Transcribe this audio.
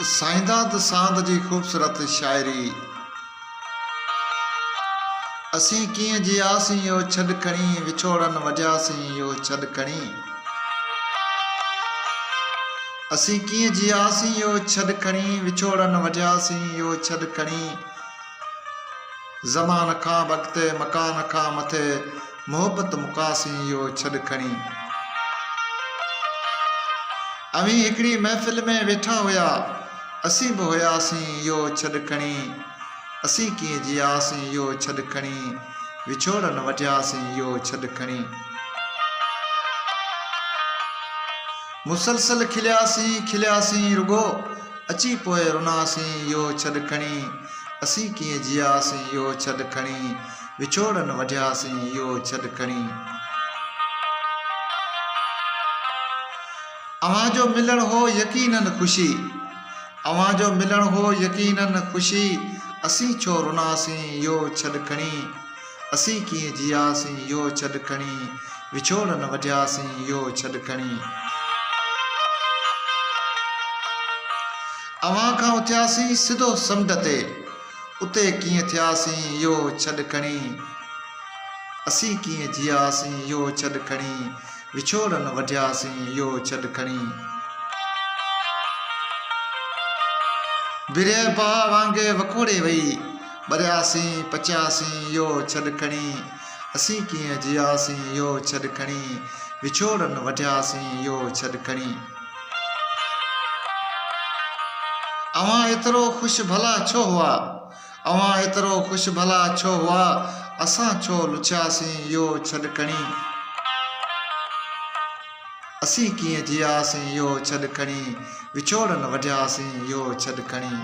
साईंदाद सांद जी खूबसूरत शायरी। असीं कीअं जियासीं यो छॾ खणी, विछोड़न वॼासीं यो छॾ खणी। असीं कीअं जियासीं यो छॾ खणी, विछोड़न वॼासीं यो छॾ खणी। ज़मान खां वक़्ते मकान खां मथे, मोहब्बत मुकासीं यो छॾ खणी। अवीं हिकिड़ी महफ़िल में वेठा हुया, असीं बि हुयासीं यो छॾ खणी। असीं कीअं जियासीं यो छॾ खणी, विछोड़न वॼासीं यो छॾ खणी। मुसलसल खिलियासीं खिलियासीं रुगो, अची पोइ रुनासीं यो छॾ खणी। असीं कीअं जियासीं यो छॾ खणी, विछोड़न वॼासीं यो छॾ खणी। अव्हां जो मिलण हो यकीनन ख़ुशी, अव्हां जो मिलण हो यकीनन ख़ुशी। असीं छो रुनासीं यो छॾ खणी। असीं कीअं जियासीं यो छॾ खणी, विछोड़न वॼासीं यो छॾ खणी। अव्हां खां उथियासीं सिधो समुंड ते, उते कीअं थियासीं यो छॾ खणी। असीं कीअं जियासीं यो छॾ खणी, विछोड़न वॼासीं यो छॾ खणी। बिरह भाउ वांगे वखोड़े वई, ॿरियासीं पचियासीं यो छॾ खणी। असीं कीअं जियासीं यो छॾ खणी, विछोड़न वॼासीं यो छॾ खणी। अव्हां एतिरो ख़ुशि भला छो हुआ, अव्हां एतिरो ख़ुशि भला छो हुआ। असां छो लुचियासीं यो छॾ खणी। असीं कीअं जियासीं यो छॾ खणी, विछोड़न वॼासीं यो छॾ खणी।